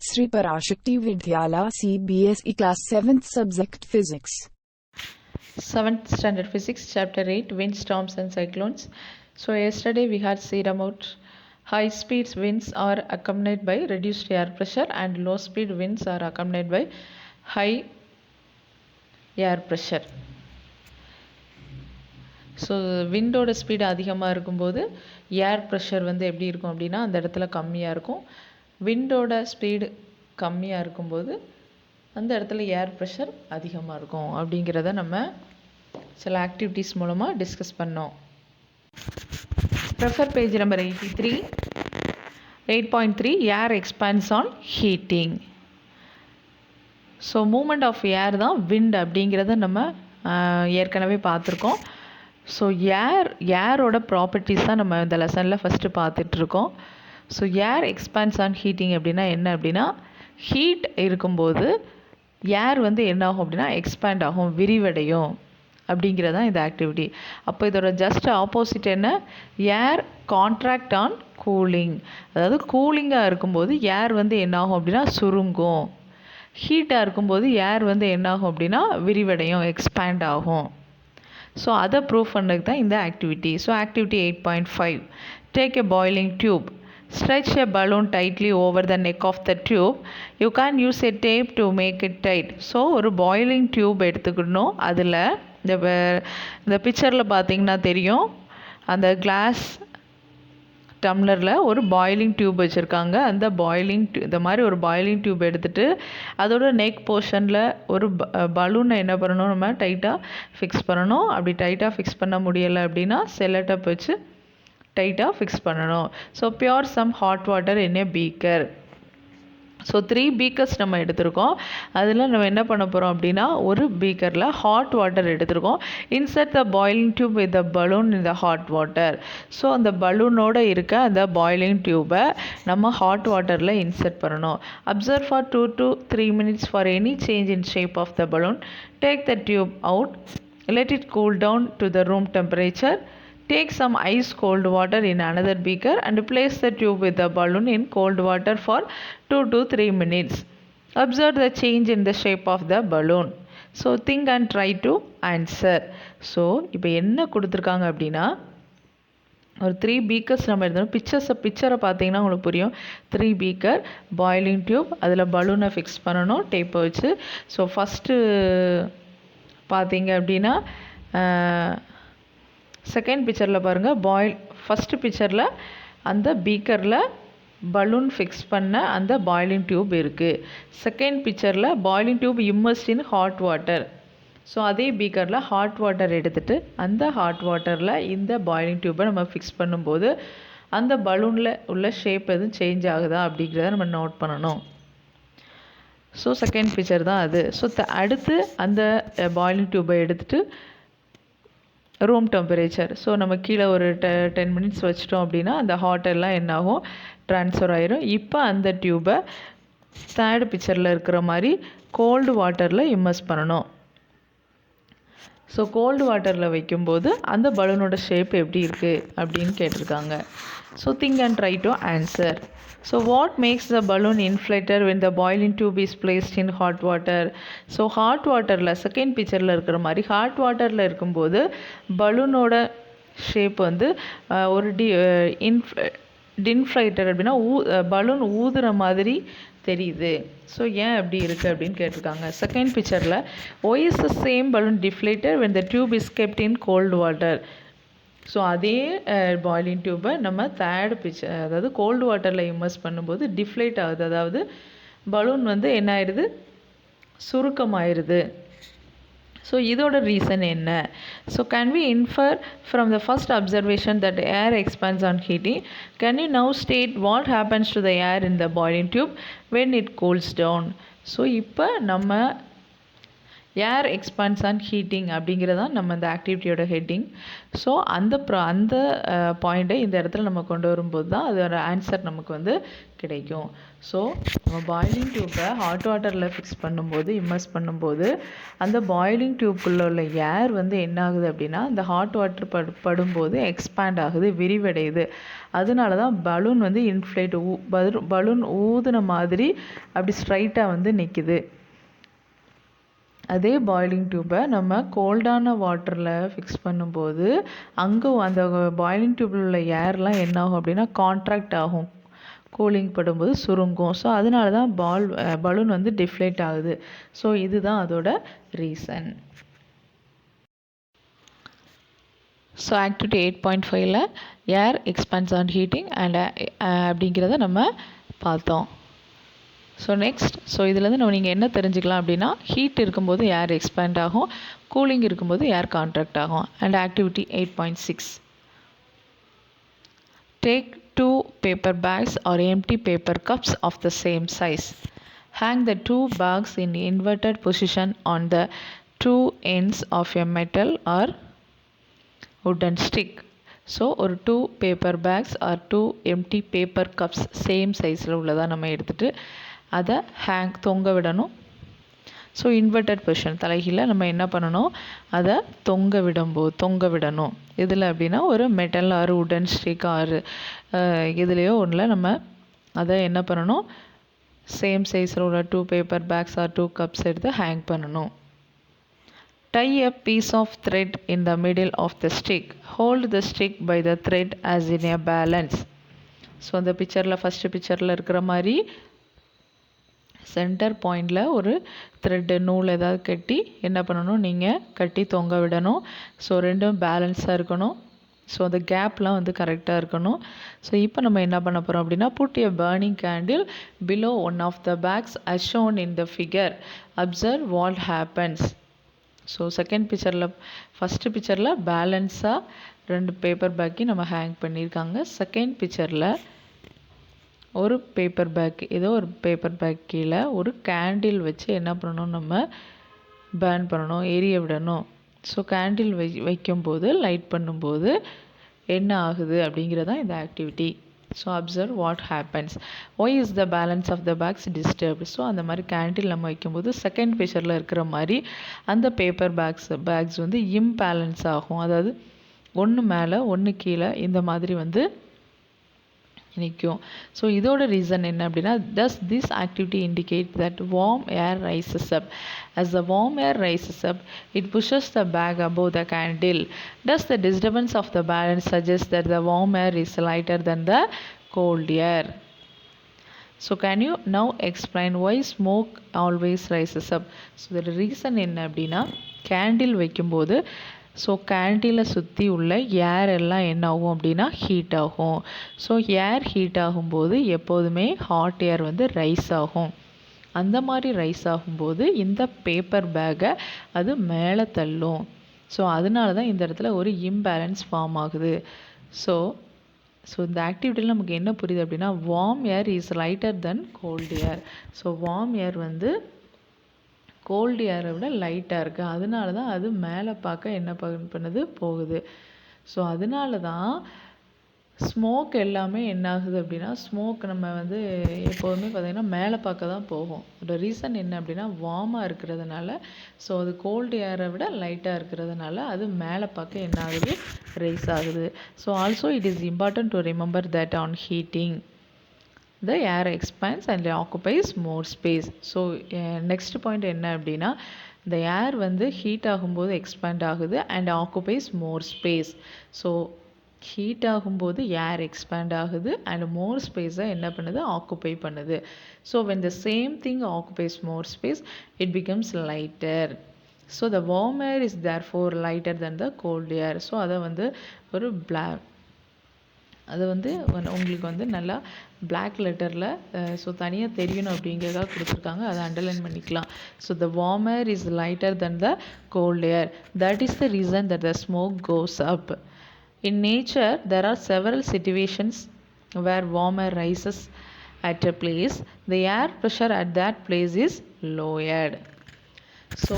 Sri Parashakti Vidyala CBSE Class 7th Subject Physics. 7th Standard Physics, Chapter 8, Wind, Storms and Cyclones. So yesterday we had seen about high speed winds are accompanied by reduced air pressure and low speed winds are accompanied by high air pressure. So விண்டோட speed அதிகமாக இருக்கும்போது ஏர் pressure வந்து எப்படி இருக்கும் அப்படின்னா அந்த இடத்துல கம்மியாக இருக்கும். விண்டோட ஸ்பீடு கம்மியாக இருக்கும்போது அந்த இடத்துல ஏர் ப்ரெஷர் அதிகமாக இருக்கும் அப்படிங்கிறத நம்ம சில ஆக்டிவிட்டீஸ் மூலமாக டிஸ்கஸ் பண்ணோம். Refer page number 83. 8.3 air expands on heating. So movement of air தான் விண்ட் அப்படிங்கிறத நம்ம ஏற்கனவே பார்த்துருக்கோம். ஸோ ஏரோட ப்ராப்பர்ட்டிஸ் தான் நம்ம இந்த லெசனில் ஃபஸ்ட்டு பார்த்துட்ருக்கோம். So air expands on heating அப்படின்னா என்ன அப்படின்னா, ஹீட் இருக்கும்போது ஏர் வந்து என்ன ஆகும் அப்படின்னா எக்ஸ்பேண்ட் ஆகும், விரிவடையும் அப்படிங்கிறது தான் இந்த ஆக்டிவிட்டி. அப்போ இதோட ஜஸ்ட் ஆப்போசிட் என்ன, ஏர் கான்ட்ராக்ட் ஆன் கூலிங். அதாவது கூலிங்காக இருக்கும்போது ஏர் வந்து என்ன ஆகும் அப்படின்னா சுருங்கும். ஹீட்டாக இருக்கும்போது ஏர் வந்து என்ன ஆகும் அப்படின்னா விரிவடையும், எக்ஸ்பேண்ட் ஆகும். ஸோ அதை ப்ரூவ் பண்ணதுக்கு தான் இந்த activity. So activity 8.5. Take a boiling tube. Stretch a balloon tightly over the neck of the tube. You can use a tape to make it tight. So ஒரு பாய்லிங் டியூப் எடுத்துக்கணும். அதில் இந்த பிக்சரில் பார்த்தீங்கன்னா தெரியும், அந்த கிளாஸ் டம்ளரில் ஒரு பாய்லிங் டியூப் வச்சுருக்காங்க. அந்த இந்த மாதிரி ஒரு பாய்லிங் டியூப் எடுத்துகிட்டு அதோட நெக் போர்ஷனில் ஒரு பலூனை என்ன பண்ணணும், நம்ம டைட்டாக ஃபிக்ஸ் பண்ணணும். அப்படி டைட்டாக ஃபிக்ஸ் பண்ண முடியலை அப்படின்னா செல்லோடேப் வச்சு டைட்டாக ஃபிக்ஸ் பண்ணணும். So pour some hot water in a beaker. So 3 beakers நம்ம எடுத்திருக்கோம். அதில் நம்ம என்ன பண்ண போகிறோம் அப்படின்னா, ஒரு பீக்கரில் ஹாட் வாட்டர் எடுத்திருக்கோம். Insert the boiling tube with the balloon in the hot water. So அந்த பலூனோடு இருக்க அந்த பாய்லிங் டியூப்பை நம்ம ஹாட் வாட்டரில் இன்சர்ட் பண்ணணும். Observe for 2 to 3 minutes for any change in shape of the balloon. Take the tube out. Let it cool down to the room temperature. Take some ice cold water in another beaker and place the tube with the balloon in cold water for 2 to 3 minutes. Observe the change in the shape of the balloon. So think and try to answer. So இப்போ என்ன கொடுத்துருக்காங்க அப்படின்னா, ஒரு 3 beakers நம்ம எடுத்தோம். பிக்சரை பார்த்தீங்கன்னா உங்களுக்கு புரியும். 3 பீக்கர், பாய்லிங் டியூப், அதில் பலூனை ஃபிக்ஸ் பண்ணணும் டேப்பை வச்சு. ஸோ ஃபஸ்ட்டு பார்த்தீங்க அப்படின்னா செகண்ட் பிக்சரில் பாருங்கள், ஃபஸ்ட்டு பிக்சரில் அந்த பீக்கரில் பலூன் ஃபிக்ஸ் பண்ண அந்த பாய்லிங் டியூப் இருக்குது. செகண்ட் பிக்சரில் பாய்லிங் டியூப் இம்மர்ஸ்ட் இன் ஹாட் வாட்டர். ஸோ அதே பீக்கரில் ஹாட் வாட்டர் எடுத்துகிட்டு அந்த ஹாட் வாட்டரில் இந்த பாய்லிங் டியூப்பை நம்ம ஃபிக்ஸ் பண்ணும்போது அந்த பலூனில் உள்ள ஷேப் எதுவும் சேஞ்ச் ஆகுதா அப்படிங்கிறத நம்ம நோட் பண்ணணும். ஸோ செகண்ட் பிக்சர் தான் அது. ஸோ அடுத்து அந்த பாய்லிங் டியூப்பை எடுத்துகிட்டு ரூம் டெம்பரேச்சர். ஸோ நம்ம கீழே ஒரு 10 minutes வச்சிட்டோம் அப்படின்னா அந்த ஹாட் எல்லாம் என்னாகும், ட்ரான்ஸ்ஃபர் ஆயிரும். இப்போ அந்த டியூப்பை தேர்ட் பிக்சரில் இருக்கிற மாதிரி கோல்டு வாட்டரில் இம்மர்ஸ் பண்ணணும். ஸோ கோல்டு வாட்டரில் வைக்கும்போது அந்த பலூனோட ஷேப் எப்படி இருக்குது அப்படின்னு கேட்டிருக்காங்க. So think and try to answer. So what makes the balloon inflator when the boiling tube is placed in hot water? So hot வாட்டரில் செகண்ட் பிக்சரில் இருக்கிற மாதிரி ஹாட் வாட்டரில் இருக்கும்போது பலூனோட ஷேப் வந்து ஒரு இன்ஃப்ளேட்டர் அப்படின்னா பலூன் ஊதுற மாதிரி தெரியுது. ஸோ ஏன் அப்படி இருக்குது அப்படின்னு கேட்டிருக்காங்க. செகண்ட் பிக்சரில் why is the same balloon deflated when the tube is kept in cold water? So அதே பாய்லிங் டியூப்பை நம்ம தேர்ட் பிக்சர், அதாவது கோல்டு வாட்டரில் இம்மர்ஸ் பண்ணும்போது டிஃப்ளேட் ஆகுது. அதாவது பலூன் வந்து என்ன ஆயிடுது, சுருக்கமாயிருது. ஸோ இதோட ரீசன் என்ன? So can we infer from the first observation that air expands on heating? Can you now state what happens to the air in the boiling tube when it cools down? So இப்போ நம்ம ஏர் expands and heating அப்படிங்கிறதான் நம்ம இந்த ஆக்டிவிட்டியோட heading. So அந்த பாயிண்ட்டை இந்த இடத்துல நம்ம கொண்டு வரும்போது தான் அதோட ஆன்சர் நமக்கு வந்து கிடைக்கும். ஸோ நம்ம பாய்லிங் டியூப்பை ஹாட் வாட்டரில் ஃபிக்ஸ் பண்ணும்போது, இம்மர்ஸ் பண்ணும்போது அந்த பாய்லிங் டியூப்புக்குள்ளே உள்ள ஏர் வந்து என்ன ஆகுது அப்படின்னா அந்த ஹாட் வாட்டர் படும்போது எக்ஸ்பேண்ட் ஆகுது, விரிவடையுது. அதனால தான் பலூன் வந்து இன்ஃப்ளேட் பலூன் ஊதுன மாதிரி அப்படி ஸ்ட்ரைட்டாக வந்து நிற்கிது. அதே பாய்லிங் டியூப்பை நம்ம கோல்டான வாட்டரில் ஃபிக்ஸ் பண்ணும்போது அங்கே அந்த பாய்லிங் டியூப்பில் உள்ள ஏர்லாம் என்ன ஆகும் அப்படின்னா கான்ட்ராக்ட் ஆகும், கூலிங் படும்போது சுருங்கும். ஸோ அதனால தான் பலூன் வந்து டிஃப்ளேட் ஆகுது. ஸோ இதுதான் அதோட ரீசன். ஸோ ஆக்டிவிட்டி 8.5ல் air expands and heating and அப்படிங்கிறத நம்ம பார்த்தோம். ஸோ நெக்ஸ்ட், இதுலேருந்து நீங்கள் என்ன தெரிஞ்சுக்கலாம் அப்படின்னா ஹீட் இருக்கும்போது ஏர் எக்ஸ்பேண்ட் ஆகும், கூலிங் இருக்கும்போது ஏர் கான்ட்ராக்ட் ஆகும். And activity 8.6, take 2 paper bags or empty paper cups of the same size. Hang the 2 bags in inverted position on the 2 ends of a metal or wooden stick. So ஒரு 2 paper bags or 2 empty paper cups same சைஸில் உள்ளதாக நம்ம எடுத்துகிட்டு அதை தொங்க விடணும். So inverted position தலைகீழ நம்ம என்ன பண்ணணும், அதை தொங்க விடணும். இதில் அப்படின்னா ஒரு மெட்டல் ஆறு உடன் ஸ்டிக் ஆறு இதுலேயோ ஒன்றில் நம்ம அதை என்ன பண்ணணும், சேம் சைஸில் உள்ள 2 பேப்பர் பேக்ஸ் ஆர் 2 கப்ஸ் எடுத்து ஹேங் பண்ணணும். Tie a piece of thread in the middle of the stick. Hold the stick by the thread as in a balance. So அந்த ஃபஸ்ட்டு பிக்சரில் இருக்கிற மாதிரி சென்டர் பாயிண்டில் ஒரு த்ரெட்டு நூல் ஏதாவது கட்டி என்ன பண்ணணும், நீங்கள் கட்டி தொங்க விடணும். ஸோ ரெண்டும் பேலன்ஸாக இருக்கணும். ஸோ அந்த கேப்லாம் வந்து கரெக்டாக இருக்கணும். ஸோ இப்போ நம்ம என்ன பண்ண போகிறோம் அப்படின்னா put a burning candle below one of the bags as shown in the figure. Observe what happens. So first பிக்சரில் பேலன்ஸாக 2 பேப்பர் பேக்கி நம்ம ஹேங் பண்ணியிருக்காங்க. செகண்ட் பிக்சரில் ஒரு பேப்பர் பேக், ஏதோ ஒரு பேப்பர் பேக் கீழே ஒரு கேண்டில் வச்சு என்ன பண்ணணும், நம்ம பேர்ன் பண்ணணும், எரிய விடணும். ஸோ கேண்டில் வைக்கும்போது லைட் பண்ணும்போது என்ன ஆகுது அப்படிங்கிறதான் இந்த activity. So observe what happens. Why is the balance of the bags disturbed. So அந்த மாதிரி கேண்டில் நம்ம வைக்கும்போது செகண்ட் பிக்சரில் இருக்கிற மாதிரி அந்த பேப்பர் பேக்ஸ் வந்து இம்பேலன்ஸ் ஆகும். அதாவது ஒன்று மேலே ஒன்று கீழே இந்த மாதிரி வந்து நிற்கும். ஸோ இதோட ரீசன் என்ன அப்படின்னா thus this activity indicates that warm air rises up. As the warm air rises up, it pushes the bag above the candle. Thus the disturbance of the balance suggests that the warm air is lighter than the cold air. So can you now explain why smoke always rises up? So the reason என்ன அப்படின்னா candle வைக்கும்போது கேண்டிலை சுற்றி உள்ள ஏர் எல்லாம் என்ன ஆகும் அப்படின்னா heat ஆகும். ஸோ ஏர் ஹீட் ஆகும்போது எப்போதுமே ஹாட் ஏர் வந்து ரைஸ் ஆகும். அந்த மாதிரி ரைஸ் ஆகும்போது இந்த பேப்பர் பேக்கை அது மேலே தள்ளும். ஸோ அதனால தான் இந்த இடத்துல ஒரு இம்பேலன்ஸ் ஃபார்ம் ஆகுது. ஸோ இந்த ஆக்டிவிட்டியில் நமக்கு என்ன புரியுது அப்படின்னா warm air is lighter than cold air. So warm air வந்து கோல்டு ஏரை விட லைட்டாக இருக்குது. அதனால தான் அது மேலே பார்க்க என்ன பண்ணுது போகுது. ஸோ அதனால தான் ஸ்மோக் எல்லாமே என்ன ஆகுது அப்படின்னா ஸ்மோக் நம்ம வந்து எப்போதுமே பார்த்திங்கன்னா மேலே பார்க்க தான் போகும். அதோட ரீசன் என்ன அப்படின்னா வார்மாக இருக்கிறதுனால. ஸோ அது கோல்டு ஏரை விட லைட்டாக இருக்கிறதுனால அது மேலே பார்க்க என்ன ஆகுது, ரைஸ் ஆகுது. So also it is important to remember that on heating the air expands and occupies more space. So next point என்ன அப்படின்னா இந்த ஏர் வந்து ஹீட் ஆகும்போது எக்ஸ்பேண்ட் ஆகுது and occupies more space. So heat ஆகும்போது ஏர் எக்ஸ்பேண்ட் ஆகுது அண்ட் மோர் ஸ்பேஸை என்ன பண்ணுது, ஆக்குபை பண்ணுது. So when the same thing occupies more space it becomes lighter. So the warm air is therefore lighter than the cold air. So அதை வந்து ஒரு அது வந்து உங்களுக்கு வந்து நல்லா பிளாக் லெட்டரில் தனியாக தெரியணும் அப்படிங்கிறதாக கொடுத்துருக்காங்க. அதை அண்டர்லைன் பண்ணிக்கலாம். So the warm air is lighter than the cold air. That is the reason that the smoke goes up. In nature there are several situations where warm air rises at a place. The air pressure at that place is lowered. So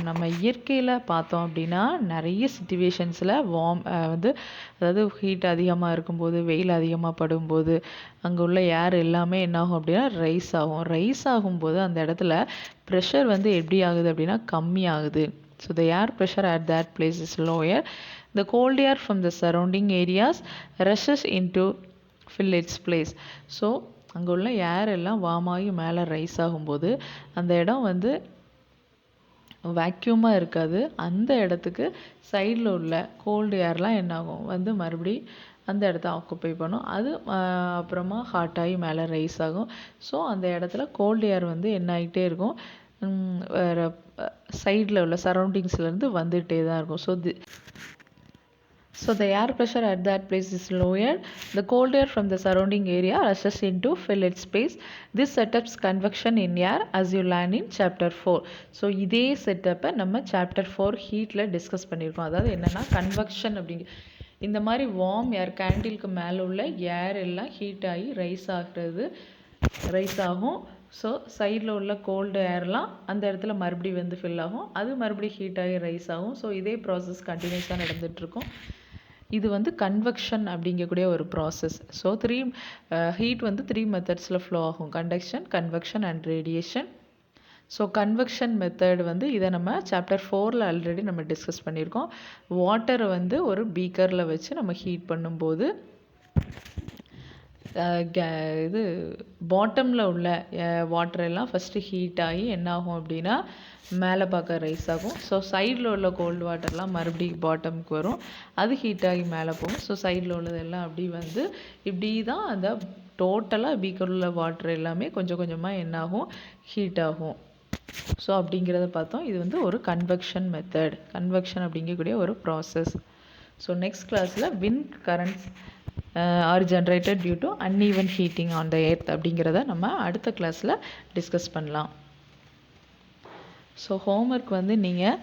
நம்ம இயற்கையில் பார்த்தோம் அப்படின்னா நிறைய சிச்சுவேஷன்ஸில் அதாவது heat அதிகமாக இருக்கும்போது, வெயில் அதிகமாக படும்போது, அங்கே உள்ள ஏர் எல்லாமே என்னாகும் அப்படின்னா ரைஸ் ஆகும்போது அந்த இடத்துல ப்ரெஷர் எப்படி ஆகுது அப்படின்னா கம்மியாகுது. So the air pressure at that place is lower. The cold air from the surrounding areas rushes into fill its place. So அங்கே உள்ள ஏர் எல்லாம் வார்மாகி மேலே ரைஸ் ஆகும்போது அந்த இடம் வேக்யூமாக இருக்காது. அந்த இடத்துக்கு சைடில் உள்ள கோல்டு ஏர்லாம் என்னாகும் மறுபடி அந்த இடத்த ஆக்குப்பை பண்ணும். அது அப்புறமா ஹாட் ஆகி மேலே ரைஸ் ஆகும். ஸோ அந்த இடத்துல கோல்டு ஏர் என்ன ஆகிட்டே இருக்கும், வேறு சைடில் உள்ள சரௌண்டிங்ஸ்லேருந்து வந்துகிட்டே தான் இருக்கும். So the air pressure at that place is lower. The cold air from the surrounding area rushes in to fill its space. This setups convection in air as you learn in chapter 4. So இதே செட்டப்பை நம்ம chapter 4 ஹீட்டில் discuss பண்ணியிருக்கோம். அதாவது என்னென்னா convection இந்த மாதிரி warm ஏர் கேண்டிலுக்கு மேலே உள்ள ஏர் எல்லாம் ஹீட் ஆகி ரைஸ் ஆகும். ஸோ சைடில் உள்ள கோல்டு ஏர்லாம் அந்த இடத்துல மறுபடியும் ஃபில் ஆகும். அது மறுபடியும் ஹீட் ஆகி ரைஸ் ஆகும். ஸோ இதே ப்ராசஸ் கண்டினியூஸாக நடந்துகிட்ருக்கும். இது கன்வெக்ஷன் அப்படிங்கக்கூடிய ஒரு ப்ராசஸ். ஸோ ஹீட் 3 மெத்தட்ஸில் ஃப்ளோ ஆகும்: conduction, convection and radiation. So convection method இது நம்ம சாப்டர் 4ல் ஆல்ரெடி நம்ம டிஸ்கஸ் பண்ணியிருக்கோம். வாட்டரை ஒரு பீக்கரில் வச்சு நம்ம ஹீட் பண்ணும்போது பாட்டமில் உள்ள வாட்டர் எல்லாம் ஃபஸ்ட்டு ஹீட் ஆகி என்னாகும் அப்படின்னா மேலே பார்க்க ரைஸ் ஆகும். ஸோ சைடில் உள்ள கோல்டு வாட்டர்லாம் மறுபடியும் பாட்டமுக்கு வரும். அது ஹீட் ஆகி மேலே போகும். ஸோ சைடில் உள்ளதெல்லாம் இப்படி தான் அந்த டோட்டலாக பீக்கரில் உள்ள வாட்டர் எல்லாமே கொஞ்சம் கொஞ்சமாக என்னாகும், ஹீட் ஆகும். ஸோ அப்படிங்கிறத பார்த்தோம். இது ஒரு கன்வெக்ஷன் மெத்தட். கன்வெக்ஷன் அப்படிங்கக்கூடிய ஒரு ப்ராசஸ். ஸோ நெக்ஸ்ட் கிளாஸில் wind currents are generated due to uneven heating on the earth அப்படிங்கிறத நம்ம அடுத்த கிளாஸில் டிஸ்கஸ் பண்ணலாம். ஸோ ஹோம்ஒர்க் நீங்கள்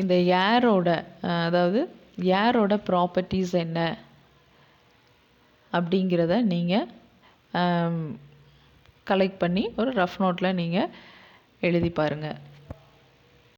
இந்த ஏரோட ப்ராப்பர்ட்டிஸ் என்ன அப்படிங்கிறத நீங்கள் கலெக்ட் பண்ணி ஒரு ரஃப் நோட்டில் நீங்கள் எழுதி பாருங்கள்.